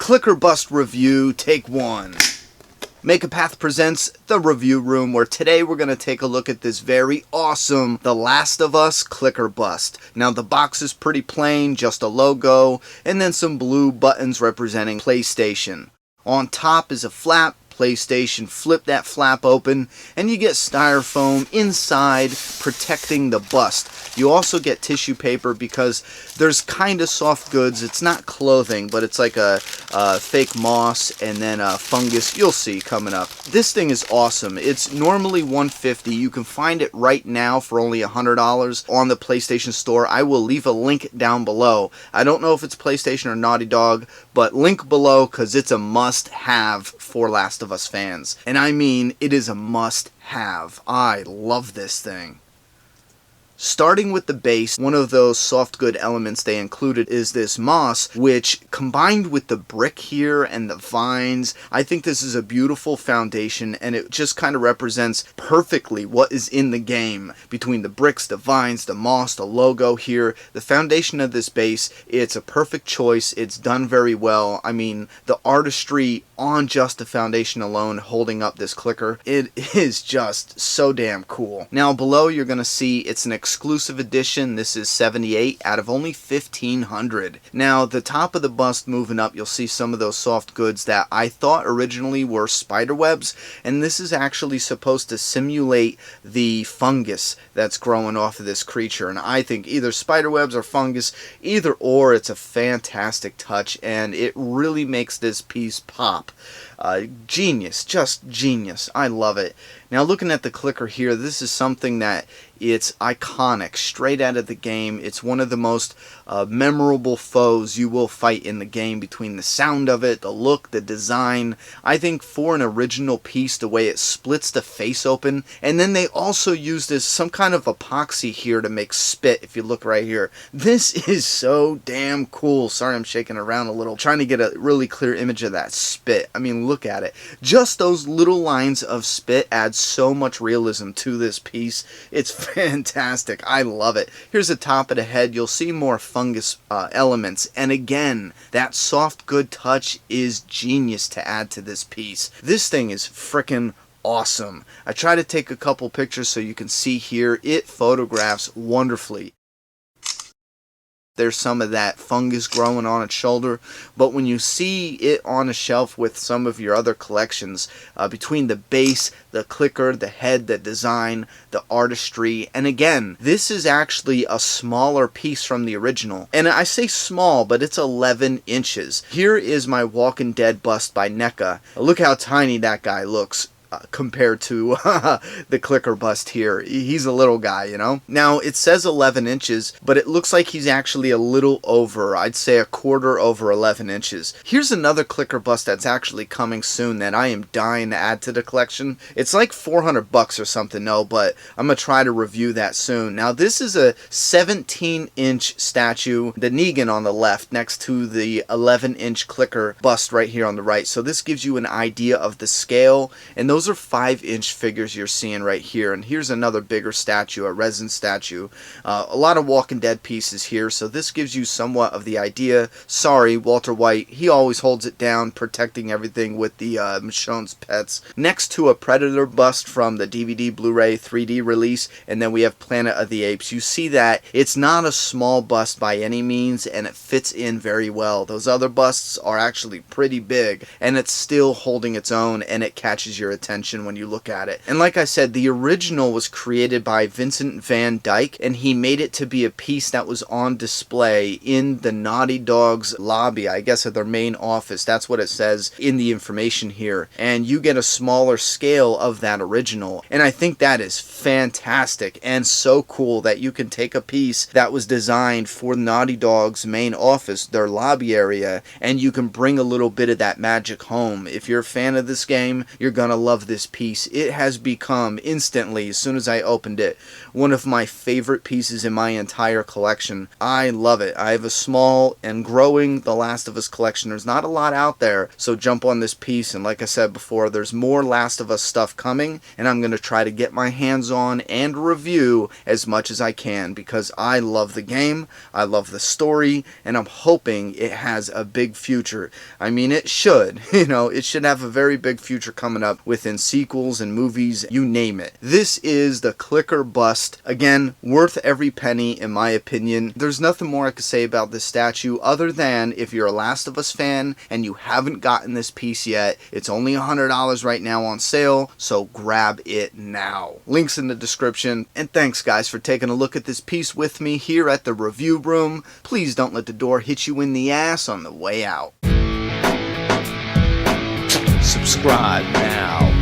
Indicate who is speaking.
Speaker 1: Clicker Bust Review, Take 1. Make a Path presents The Review Room, where today we're going to take a look at this very awesome The Last of Us Clicker Bust. Now the box is pretty plain, just a logo, and then some blue buttons representing PlayStation. On top is a flap, PlayStation, flip that flap open, and you get styrofoam inside protecting the bust. You also get tissue paper because there's kind of soft goods. It's not clothing, but it's like a fake moss and then a fungus. You'll see coming up. This thing is awesome. It's normally $150. You can find it right now for only $100 on the PlayStation Store. I will leave a link down below. I don't know if it's PlayStation or Naughty Dog, but link below because it's a must-have for Last of Us fans. And I mean, it is a must-have. I love this thing. Starting with the base, one of those soft good elements they included is this moss, which combined with the brick here and the vines, I think this is a beautiful foundation, and it just kind of represents perfectly what is in the game. Between the bricks, the vines, the moss, the logo here, the foundation of this base, it's a perfect choice. It's done very well. I mean, the artistry on just the foundation alone holding up this clicker, it is just so damn cool. Now below you're going to see it's an exclusive edition. This is 78 out of only 1,500. Now the top of the bust moving up, you'll see some of those soft goods that I thought originally were spider webs, and this is actually supposed to simulate the fungus that's growing off of this creature, and I think either spider webs or fungus, either or, it's a fantastic touch, and it really makes this piece pop. Genius, just genius. I love it. Now looking at the clicker here, this is something that it's iconic, straight out of the game. It's one of the most memorable foes you will fight in the game, between the sound of it, the look, the design. I think for an original piece, the way it splits the face open, and then they also use this some kind of epoxy here to make spit, if you look right here. This is so damn cool. Sorry, I'm shaking around a little, trying to get a really clear image of that spit. I mean, look at it. Just those little lines of spit add so much realism to this piece. It's fantastic. I love it. Here's the top of the head. You'll see more fungus elements, and again, that soft good touch is genius to add to this piece. This thing is frickin' awesome. I try to take a couple pictures so you can see here. It photographs wonderfully. There's some of that fungus growing on its shoulder, but when you see it on a shelf with some of your other collections, between the base, the clicker, the head, the design, the artistry, and again, this is actually a smaller piece from the original. And I say small, but it's 11 inches. Here is my Walking Dead bust by NECA. Look how tiny that guy looks. Compared to the clicker bust here. He's a little guy, you know. Now it says 11 inches, but it looks like he's actually a little over, I'd say a quarter over 11 inches. Here's another clicker bust that's actually coming soon that I am dying to add to the collection. It's like 400 bucks or something, no, but I'm gonna try to review that soon. Now this is a 17-inch statue, the Negan on the left next to the 11-inch clicker bust right here on the right. So this gives you an idea of the scale, and those are 5-inch figures you're seeing right here. And here's another bigger statue, a resin statue. A lot of Walking Dead pieces here, so this gives you somewhat of the idea. Sorry, Walter White, he always holds it down, protecting everything with the Michonne's pets. Next to a Predator bust from the DVD Blu-ray 3D release, and then we have Planet of the Apes. You see that it's not a small bust by any means, and it fits in very well. Those other busts are actually pretty big, and it's still holding its own, and it catches your attention when you look at it. And like I said, the original was created by Vincent Van Dyke, and he made it to be a piece that was on display in the Naughty Dog's lobby, I guess at their main office. That's what it says in the information here. And you get a smaller scale of that original. And I think that is fantastic and so cool that you can take a piece that was designed for Naughty Dog's main office, their lobby area, and you can bring a little bit of that magic home. If you're a fan of this game, you're gonna love love this piece. It has become instantly, as soon as I opened it, one of my favorite pieces in my entire collection. I love it. I have a small and growing The Last of Us collection. There's not a lot out there, so jump on this piece. And like I said before, there's more Last of Us stuff coming, and I'm going to try to get my hands on and review as much as I can because I love the game, I love the story, and I'm hoping it has a big future. I mean, it should. It should have a very big future coming up within sequels and movies, you name it. This is the Clicker Bust. Again, worth every penny in my opinion. There's nothing more I could say about this statue other than if you're a Last of Us fan and you haven't gotten this piece yet, it's only $100 right now on sale, so grab it now. Links in the description. And thanks guys for taking a look at this piece with me here at the review room. Please don't let the door hit you in the ass on the way out. Subscribe now.